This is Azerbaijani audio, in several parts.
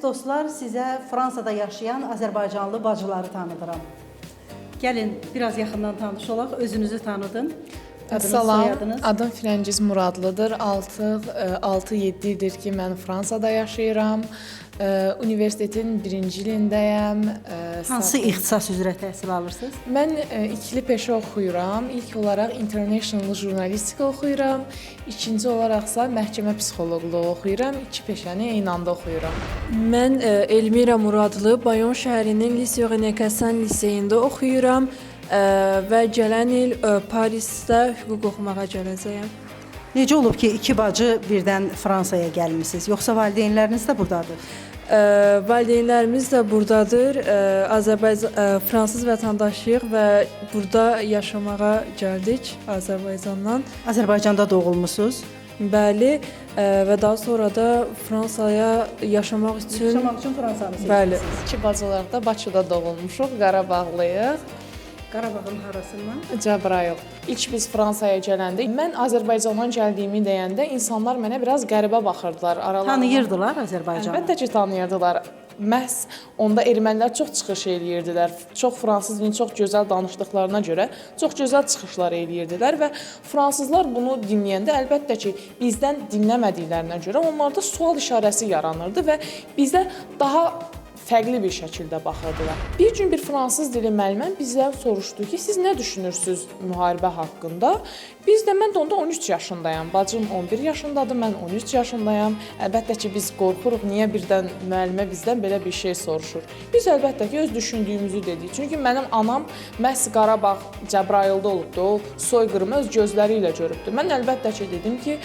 dostlar, sizə Fransada yaşayan Azərbaycanlı bacıları tanıdıram. Gəlin, biraz yaxından tanış olaq, özünüzü tanıdın. Salam, adım Firəngiz Muradlıdır. 6-7 ildir ki, mən Fransada yaşayıram. Universitetin 1-ci ilindəyəm. Hansı ixtisas üzrə təhsil alırsınız? Mən ikili peşə oxuyuram. İlk olaraq International Jurnalistika oxuyuram. İkinci olaraqsa məhkəmə psixoloqluğu oxuyuram. İki peşəni eyni anda oxuyuram. Mən Elmira Muradlı, Bayon şəhərinin Lisey Renekəsən liseyində oxuyuram və gələn il Parisdə hüquq oxumağa gələcəyəm. Necə olub ki, iki bacı birdən Fransaya gəlmisiniz? Yoxsa valideynləriniz də buradadır? Valideynlərimiz də buradadır. Fransız vətəndaşıyıq və burada yaşamağa gəldik Azərbaycandan. Azərbaycanda doğulmusunuz? Bəli, və daha sonra da Fransaya yaşamaq üçün Fransanı seçdiniz. Bəli. İki bacılar da Bakıda doğulmuşuq, Qarabağlıyıq. Qarabağın harasından? Cəbrayıl. İlk biz Fransaya gələndə, mən Azərbaycandan gəldiyimi deyəndə insanlar mənə biraz qəribə baxırdılar. Tanıyırdılar Azərbaycanı? Əlbəttə ki, tanıyırdılar. Məhz onda ermənilər çox çıxış eləyirdilər. Çox fransız dilini çox gözəl danışdıqlarına görə çox gözəl çıxışlar eləyirdilər və fransızlar bunu dinləyəndə əlbəttə ki, bizdən dinləmədiklərinə görə onlarda sual işarəsi yaranırdı və bizə daha fərqli bir şəkildə baxırdılar. Bir gün bir fransız dili müəlliməm bizə soruşdu ki, siz nə düşünürsünüz müharibə haqqında? Mən də onda 13 yaşındayam. Bacım 11 yaşındadır, mən 13 yaşındayam. Əlbəttə ki, biz qorxuruq, niyə birdən müəllimə bizdən belə bir şey soruşur. Biz əlbəttə ki, öz düşündüyümüzü dedik. Çünki mənim anam məhz Qarabağ, Cəbrayılda olubdu, o soyqırımı öz gözləri ilə görübdü. Mən əlbəttə ki, dedim ki,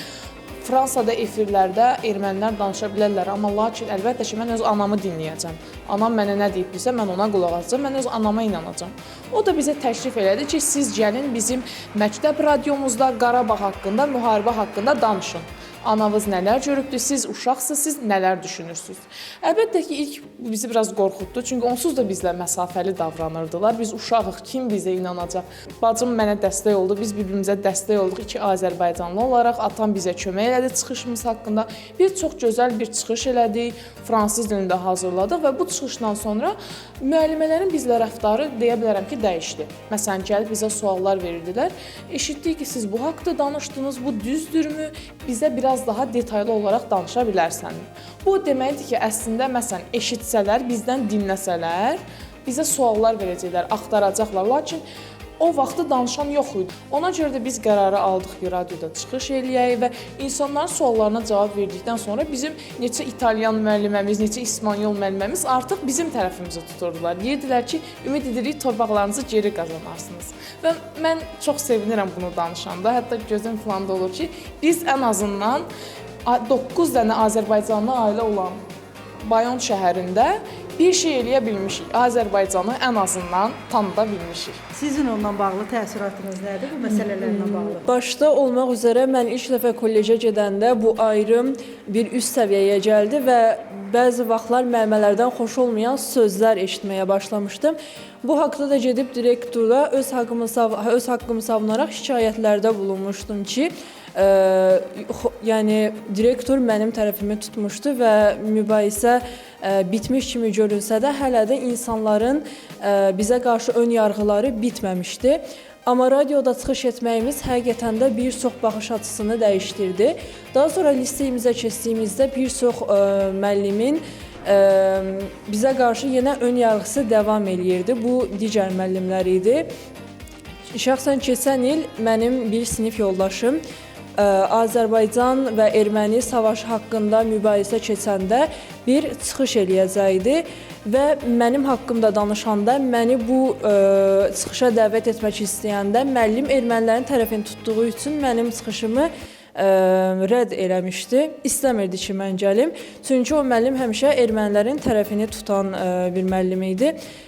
Fransada efirlərdə ermənilər danışa bilərlər, amma lakin əlbəttə ki, mən öz anamı dinləyəcəm. Anam mənə nə deyibdirsə, mən ona qulaq asacağam, mən öz anama inanacağam. O da bizə təklif elədi ki, siz gəlin bizim məktəb radiomuzda Qarabağ haqqında, müharibə haqqında danışın. Anavız nələr görübdür, siz uşaqsınız, siz nələr düşünürsünüz? Əlbəttə ki, ilk bizi biraz qorxutdu, çünki onsuz da bizlə məsafəli davranırdılar. Biz uşağıq, kim bizə inanacaq? Bacım mənə dəstək oldu, biz bir-birimizə dəstək olduq. İki Azərbaycanlı olaraq atam bizə kömək elədi çıxışımız haqqında. Bir çox gözəl bir çıxış elədik, fransız dilində hazırladıq və bu çıxışdan sonra müəllimələrin bizlə rəftarı deyə bilərəm ki, dəyişdi. Məsələn, gəlib bizə suallar verirdilər. Eşitdik ki, siz bu haqqda danışdınız, bu düzdürmü? Bizə biraz daha detaylı olaraq danışa bilərsən. Bu deməkdir ki, əslində məsələn eşitsələr, bizdən dinləsələr, bizə suallar verəcəklər, axtaracaqlar. Lakin o vaxtı danışan yox idi. Ona görə də biz qərarı aldıq ki, radioda çıxış eləyək və insanların suallarına cavab verdikdən sonra bizim neçə İtalyan müəlliməmiz, neçə İspanyol müəlliməmiz artıq bizim tərəfimizi tuturdular. Deyirdilər ki, ümid edirik torpaqlarınızı geri qazanarsınız. Və mən çox sevinirəm bunu danışanda. Hətta gözüm falan da olur ki, biz ən azından 9 dənə Azərbaycanlı ailə olan Bayon şəhərində bir şey eləyə bilmişik. Azərbaycanı ən azından tanıda bilmişik. Sizin onunla bağlı təəssüratınız nədir bu məsələlərlə bağlı? Başda olmaq üzrə mən ilk dəfə kollecə gedəndə bu ayrım bir üst səviyyəyə gəldi və bəzi vaxtlar müəllimələrdən xoş olmayan sözlər eşitməyə başlamışdım. Bu haqda da gedib direktora öz haqqımı savunaraq şikayətlərdə bulunmuşdum ki, yəni direktor mənim tərəfimi tutmuşdu və mübahisə bitmiş kimi görünsə də hələ də insanların bizə qarşı ön yarğıları bitməmişdi. Amma radioda çıxış etməyimiz həqiqətən də bir çox baxış açısını dəyişdirdi. Daha sonra liseyimizə keçdiyimizdə bir çox müəllimin bizə qarşı yenə ön yarğısı davam eləyirdi. Bu digər müəllimlər idi. Şəxsən keçən il mənim bir sinif yoldaşım Azərbaycan və erməni savaşı haqqında mübahisə keçəndə bir çıxış eləyəcəkdi və mənim haqqımda danışanda məni bu çıxışa dəvət etmək istəyəndə müəllim ermənilərin tərəfini tutduğu üçün mənim çıxışımı rədd eləmişdi. İstəmirdi ki, mən gəlim. Çünki o müəllim həmişə ermənilərin tərəfini tutan bir müəllim idi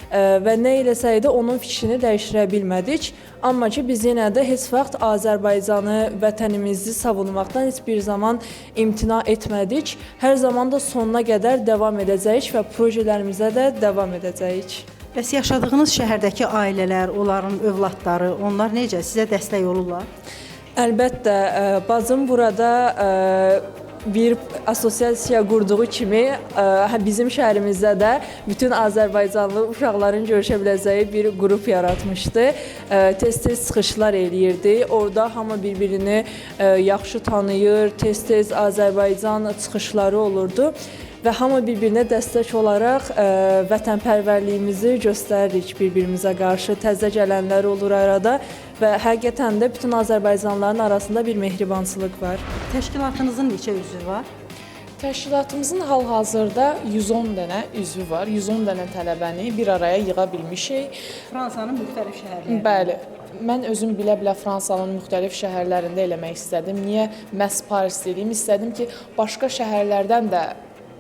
və nə eləsəydi onun fikrini dəyişdirə bilmədik. Amma ki, biz yenə də heç vaxt Azərbaycanı, vətənimizi savunmaqdan heç bir zaman imtina etmədik. Hər zaman da sonuna qədər davam edəcəyik və projələrimizə də davam edəcəyik. Bəs yaşadığınız şəhərdəki ailələr, onların övladları, onlar necə? Sizə dəstək olurlar? Əlbəttə, bacım burada bir assosiasiya qurduğu kimi bizim şəhərimizdə də bütün Azərbaycanlı uşaqların görüşə biləcəyi bir qrup yaratmışdı. Tez-tez çıxışlar eləyirdi. Orada hamı bir-birini yaxşı tanıyır, tez-tez Azərbaycan çıxışları olurdu və hamı bir-birinə dəstək olaraq vətənpərvərliyimizi göstəririk bir-birimizə qarşı. Təzə gələnlər olur arada və həqiqətən də bütün Azərbaycanlıların arasında bir mehribançılıq var. Təşkilatınızın neçə üzvü var? Təşkilatımızın hal-hazırda 110 dənə üzvü var. 110 dənə tələbəni bir araya yığa bilmişik. Fransanın müxtəlif şəhərlərində. Bəli. Mən özüm bilə-bilə Fransanın müxtəlif şəhərlərində eləmək istədim. Niyə məhz Paris dediyim? İstədim ki, başqa şəhərlərdən də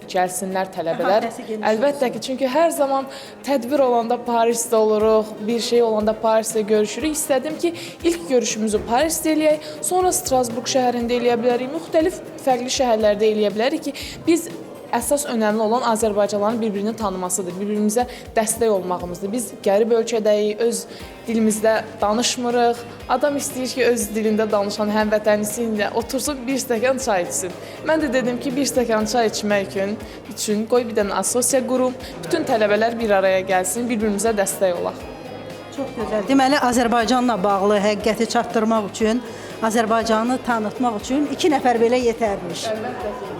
gəlsinlər tələbələr. Əlbəttə ki, çünki hər zaman tədbir olanda Parisdə oluruq, bir şey olanda Parisdə görüşürük. İstədim ki, ilk görüşümüzü Parisdə eləyək, sonra Strasburq şəhərində eləyə bilərik, müxtəlif fərqli şəhərlərdə eləyə bilərik ki, biz əsas önəmli olan Azərbaycanlıların bir-birini tanımasıdır, bir-birimizə dəstək olmağımızdır. Biz qərib ölkədəyik, öz dilimizdə danışmırıq. Adam istəyir ki, öz dilində danışan həmvətənisi ilə otursun, bir stəkan çay içsin. Mən də dedim ki, bir stəkan çay içmək üçün qoy bir dənə assosiya qurum, bütün tələbələr bir araya gəlsin, bir-birimizə dəstək olaq. Çox gözəl. Deməli, Azərbaycanla bağlı həqiqəti çatdırmaq üçün, Azərbaycanı tanıtmaq üçün 2 nəfər belə yetərmiş. Əlbəttə ki.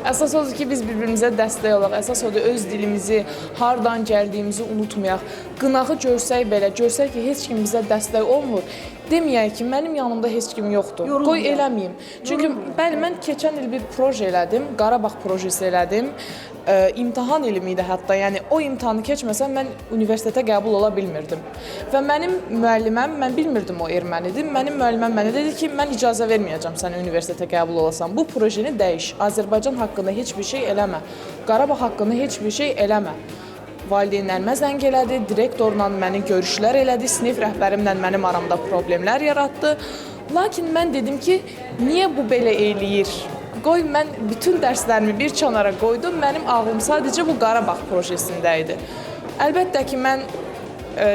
Əsas odur ki, biz bir-birimizə dəstək olaq. Əsas odur öz dilimizi, hardan gəldiyimizi unutmayaq. Qınağı görsək belə, görsək ki, heç kim bizə dəstək olmur, deməyək ki, mənim yanımda heç kim yoxdur. Qoy eləməyim. Çünki bəli, mən keçən il bir proje elədim, Qarabağ projesi elədim. İmtahan ilmi idi hətta, yəni o imtahanı keçməsəm mən universitetə qəbul ola bilmirdim. Və mənim müəlliməm, mən bilmirdim o ermənidir, mənim müəlliməm mənə dedi ki, mən icazə verməyəcəm səni universitetə qəbul olasan, bu projeni dəyiş, Azərbaycan haqqında heç bir şey eləmə, Qarabağ haqqında heç bir şey eləmə. Valideynlərimə zəng elədi, direktorla məni görüşlər elədi, sinif rəhbərimlə mənim aramda problemlər yaratdı. Lakin mən dedim ki, niyə bu belə eləyir? Qoy mən bütün dərslərimi bir kənara qoydum, mənim ağlım sadəcə bu Qarabağ projesində idi. Əlbəttə ki, mən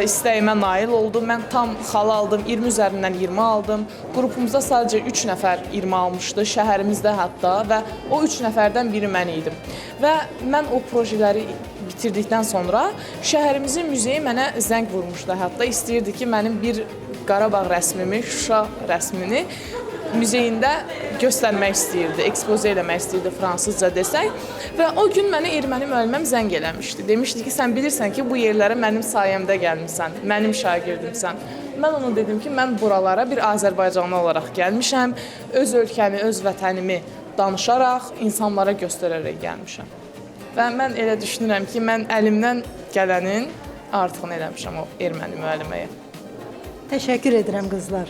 istəyimə nail oldum, mən tam xal aldım, 20 üzərindən 20 aldım. Qrupumuzda sadəcə 3 nəfər 20 almışdı, şəhərimizdə hətta və o 3 nəfərdən biri mən idim. Və mən o projeləri bitirdikdən sonra şəhərimizin müzeyi mənə zəng vurmuşdu, hətta istəyirdi ki, mənim bir Qarabağ rəsmimi, Şuşa rəsmini muzeyində göstərmək istəyirdi, ekspozə eləmək istəyirdi fransızca desək. Və o gün mənə erməni müəlliməm zəng eləmişdi. Demişdi ki, sən bilirsən ki, bu yerlərə mənim sayəmdə gəlmişsən, mənim şagirdimsən. Mən ona dedim ki, mən buralara bir Azərbaycanlı olaraq gəlmişəm, öz ölkəmi, öz vətənimi danışaraq, insanlara göstərərək gəlmişəm. Və mən elə düşünürəm ki, mən əlimdən gələnin artığını eləmişəm o erməni müəlliməyə. Təşəkkür edirəm qızlar.